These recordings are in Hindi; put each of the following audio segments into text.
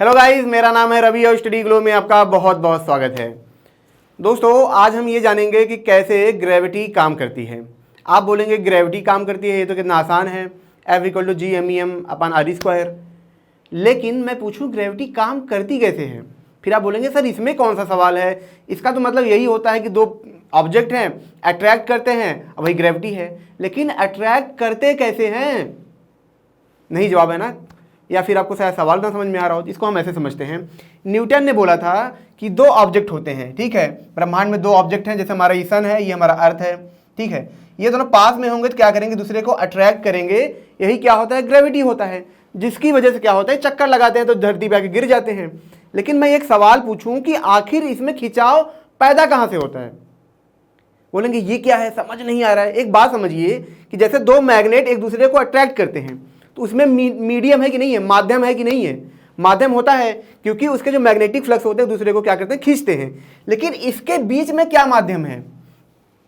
हेलो गाइस, मेरा नाम है रवि और स्टडी ग्लो में आपका बहुत बहुत स्वागत है। दोस्तों, आज हम ये जानेंगे कि कैसे ग्रेविटी काम करती है। आप बोलेंगे ग्रेविटी काम करती है, ये तो कितना आसान है, F=gmem/r²। लेकिन मैं पूछूं ग्रेविटी काम करती कैसे है, फिर आप बोलेंगे सर इसमें कौन सा सवाल है। इसका तो मतलब यही होता है कि दो ऑब्जेक्ट हैं, अट्रैक्ट करते हैं, वही ग्रेविटी है। लेकिन अट्रैक्ट करते कैसे हैं, नहीं जवाब है ना, या फिर आपको शायद सवाल ना समझ में आ रहा हो। इसको हम ऐसे समझते हैं, न्यूटन ने बोला था कि दो ऑब्जेक्ट होते हैं, ठीक है। ब्रह्मांड में दो ऑब्जेक्ट हैं, जैसे हमारा ये सन है, ये हमारा अर्थ है, ठीक है। ये दोनों पास में होंगे तो क्या करेंगे, दूसरे को अट्रैक्ट करेंगे। यही क्या होता है, ग्रेविटी होता है, जिसकी वजह से क्या होता है, चक्कर लगाते हैं तो धरती पे आके गिर जाते हैं। लेकिन मैं एक सवाल पूछूं कि आखिर इसमें खिंचाव पैदा कहां से होता है। बोलेंगे ये क्या है, समझ नहीं आ रहा है। एक बात समझिए कि जैसे दो मैग्नेट एक दूसरे को अट्रैक्ट करते हैं, तो उसमें मीडियम है कि नहीं है, माध्यम है कि नहीं है। माध्यम होता है, क्योंकि उसके जो मैग्नेटिक फ्लक्स होते हैं दूसरे को क्या करते हैं, खींचते हैं। लेकिन इसके बीच में क्या माध्यम है,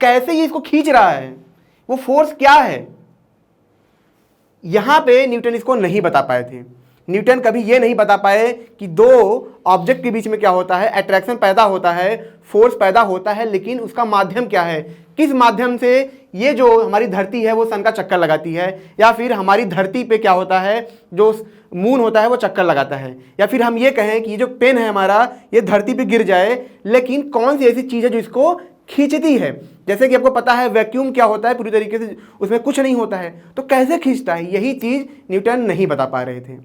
कैसे ये इसको खींच रहा है, वो फोर्स क्या है, यहां पे न्यूटन इसको नहीं बता पाए थे। न्यूटन कभी ये नहीं बता पाए कि दो ऑब्जेक्ट के बीच में क्या होता है, अट्रैक्शन पैदा होता है, फोर्स पैदा होता है, लेकिन उसका माध्यम क्या है, किस माध्यम से ये जो हमारी धरती है वो सन का चक्कर लगाती है, या फिर हमारी धरती पे क्या होता है, जो मून होता है वो चक्कर लगाता है। या फिर हम ये कहें कि ये जो पेन है हमारा, ये धरती पे गिर जाए, लेकिन कौन सी ऐसी चीज़ है जो इसको खींचती है। जैसे कि आपको पता है वैक्यूम क्या होता है, पूरी तरीके से उसमें कुछ नहीं होता है, तो कैसे खींचता है, यही चीज़ न्यूटन नहीं बता पा रहे थे।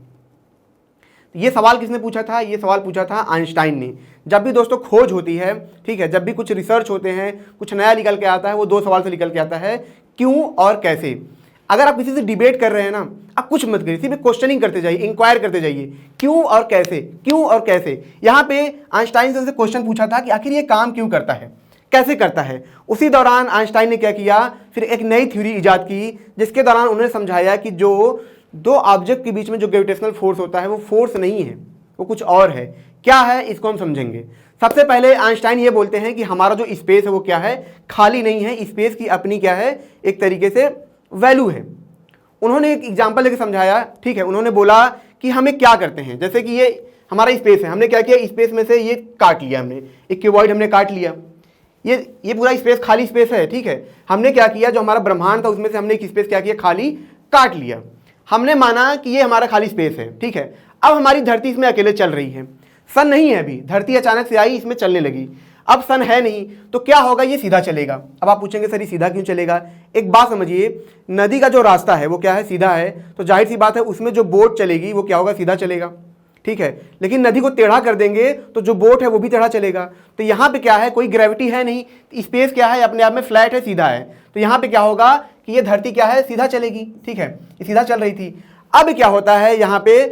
ये सवाल किसने पूछा था, ये सवाल पूछा था आइंस्टाइन ने। जब भी दोस्तों खोज होती है, ठीक है, जब भी कुछ रिसर्च होते हैं, कुछ नया निकल के आता है, वो दो सवाल से निकल के आता है, क्यों और कैसे। अगर आप किसी से डिबेट कर रहे हैं ना, आप कुछ मत करिए, सिर्फ क्वेश्चनिंग करते जाइए, इंक्वायर करते जाइए, क्यों और कैसे, क्यों और कैसे। यहाँ पे आइंस्टाइन से क्वेश्चन पूछा था कि आखिर ये काम क्यों करता है, कैसे करता है। उसी दौरान आइंस्टाइन ने क्या किया, फिर एक नई थ्योरी इजाद की, जिसके दौरान उन्होंने समझाया कि जो दो ऑब्जेक्ट के बीच में जो ग्रेविटेशनल फोर्स होता है वो फोर्स नहीं है, वो कुछ और है। क्या है, इसको हम समझेंगे। सबसे पहले आइंस्टाइन ये बोलते हैं कि हमारा जो स्पेस है वो क्या है, खाली नहीं है, स्पेस की अपनी क्या है, एक तरीके से वैल्यू है। उन्होंने एक एग्जांपल लेके समझाया, ठीक है। उन्होंने बोला कि हमें क्या करते हैं, जैसे कि ये हमारा स्पेस है, हमने क्या किया, स्पेस में से ये काट लिया, हमने एक क्यूबॉइड हमने काट लिया, ये पूरा स्पेस खाली स्पेस है, ठीक है। हमने क्या किया, जो हमारा ब्रह्मांड था उसमें से हमने एक स्पेस क्या किया, खाली काट लिया। हमने माना कि ये हमारा खाली स्पेस है, ठीक है। अब हमारी धरती इसमें अकेले चल रही है, सन नहीं है अभी, धरती अचानक से आई, इसमें चलने लगी। अब सन है नहीं, तो क्या होगा, ये सीधा चलेगा। अब आप पूछेंगे सर ये सीधा क्यों चलेगा। एक बात समझिए, नदी का जो रास्ता है वो क्या है, सीधा है, तो जाहिर सी बात है उसमें जो बोट चलेगी वो क्या होगा, सीधा चलेगा, ठीक है। लेकिन नदी को टेढ़ा कर देंगे तो जो बोट है वो भी टेढ़ा चलेगा। तो यहाँ पे क्या है, कोई ग्रेविटी है नहीं, स्पेस क्या है, अपने आप में फ्लैट है, सीधा है। तो यहाँ पे क्या होगा कि ये धरती क्या है, सीधा चलेगी, ठीक है, ये सीधा चल रही थी। अब क्या होता है यहाँ पे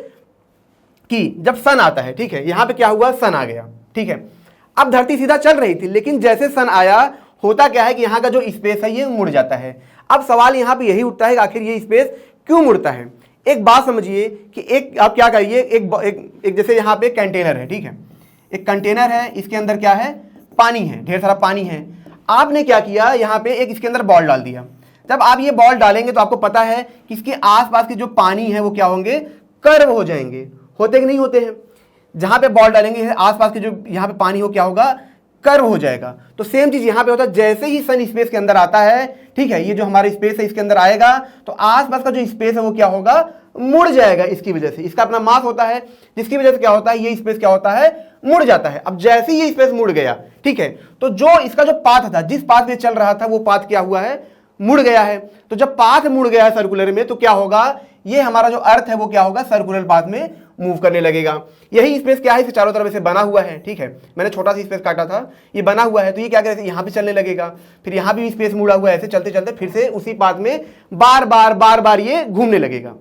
कि जब सन आता है, ठीक है, यहाँ पे क्या हुआ, सन आ गया, ठीक है। अब धरती सीधा चल रही थी, लेकिन जैसे सन आया, होता क्या है कि यहाँ का जो स्पेस है ये मुड़ जाता है। अब सवाल यहाँ पे यही उठता है कि आखिर ये स्पेस क्यों मुड़ता है। एक बात समझिए कि एक आप क्या करिए, एक जैसे यहाँ पे कंटेनर है, ठीक है, एक कंटेनर है, इसके अंदर क्या है, पानी है, ढेर सारा पानी है। आपने क्या किया, यहाँ पे एक इसके अंदर बॉल डाल दिया। जब आप ये बॉल डालेंगे तो आपको पता है कि इसके आसपास के जो पानी है वो क्या होंगे, कर्व हो जाएंगे, होते कि नहीं होते हैं। जहाँ पे बॉल डालेंगे आसपास के जो यहाँ पे पानी हो क्या होगा, कर्व हो जाएगा। तो सेम चीज यहाँ पे होता है, जैसे ही सन स्पेस के अंदर आता है, ठीक है, ये जो हमारा स्पेस है इसके अंदर आएगा, तो आसपास का जो स्पेस है वो क्या होगा, मुड़ जाएगा। इसकी वजह से, इसका अपना मास होता है, जिसकी वजह से क्या होता है, ये स्पेस क्या होता है, मुड़ जाता है। अब जैसे ही ये स्पेस मुड़ गया, ठीक है, तो जो इसका जो पाथ था, जिस पाथ में चल रहा था, वो पाथ क्या हुआ है, मुड़ गया है। तो जब पाथ मुड़ गया है सर्कुलर में, तो क्या होगा, ये हमारा जो अर्थ है वो क्या होगा, सर्कुलर पाथ में मूव करने लगेगा। यही स्पेस क्या है, इसके चारों तरफ से बना हुआ है, ठीक है। मैंने छोटा सा स्पेस काटा था, ये बना हुआ है, तो ये क्या करेगा, यहाँ पे चलने लगेगा, फिर यहाँ भी स्पेस मुड़ा हुआ है, ऐसे चलते चलते फिर से उसी पाथ में बार बार ये घूमने लगेगा।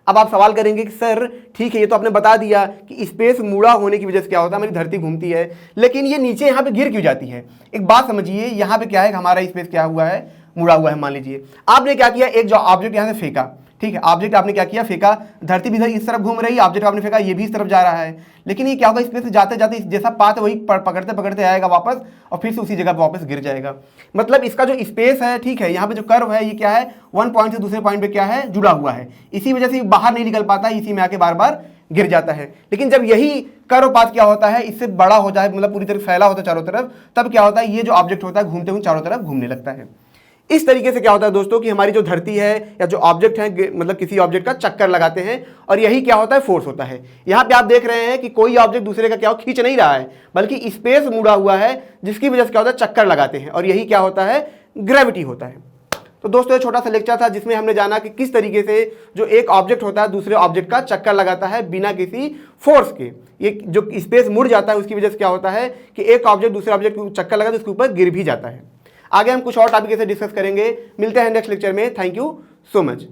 अब आप सवाल करेंगे कि सर ठीक है, ये तो आपने बता दिया कि स्पेस मुड़ा होने की वजह से क्या होता है, हमारी धरती घूमती है, लेकिन ये नीचे यहाँ पे गिर क्यों जाती है। एक बात समझिए, यहाँ पे क्या है, हमारा स्पेस क्या हुआ है, मुड़ा हुआ है। मान लीजिए आपने क्या किया, एक जो ऑब्जेक्ट यहाँ से फेंका, ठीक है, ऑब्जेक्ट आपने क्या किया, फेंका, धरती भी इधर इस तरफ घूम रही है, ऑब्जेक्ट आपने फेंका, ये भी इस तरफ जा रहा है, लेकिन ये क्या होगा, स्पेस से जाते जाते जैसा पाथ वही पकड़ते पकड़ते आएगा वापस, और फिर से उसी जगह पर वापस गिर जाएगा। मतलब इसका जो स्पेस है, ठीक है, यहाँ पे जो कर्व है ये क्या है, वन पॉइंट से दूसरे पॉइंट पे क्या है, जुड़ा हुआ है, इसी वजह से बाहर नहीं निकल पाता, इसी में आके बार बार गिर जाता है। लेकिन जब यही कर्व पाथ क्या होता है, इससे बड़ा हो जाए, मतलब पूरी तरह फैला होता है चारों तरफ, तब क्या होता है, ये जो ऑब्जेक्ट होता है घूमते हुए चारों तरफ घूमने लगता है। इस तरीके से क्या होता है दोस्तों कि हमारी जो धरती है या जो ऑब्जेक्ट है, मतलब किसी ऑब्जेक्ट का चक्कर लगाते हैं, और यही क्या होता है, फोर्स होता है। यहाँ पे आप देख रहे हैं कि कोई ऑब्जेक्ट दूसरे का क्या खींच नहीं रहा है, बल्कि स्पेस मुड़ा हुआ है, जिसकी वजह से क्या होता है, चक्कर लगाते हैं, और यही क्या होता है, ग्रेविटी होता है। तो दोस्तों ये छोटा सा लेक्चर था जिसमें हमने जाना कि किस तरीके से जो एक ऑब्जेक्ट होता है दूसरे ऑब्जेक्ट का चक्कर लगाता है बिना किसी फोर्स के। ये जो स्पेस मुड़ जाता है उसकी वजह से क्या होता है कि एक ऑब्जेक्ट दूसरे ऑब्जेक्ट को चक्कर लगा तो उसके ऊपर गिर भी जाता है। आगे हम कुछ और टॉपिक से डिस्कस करेंगे। मिलते हैं नेक्स्ट लेक्चर में। Thank you so much.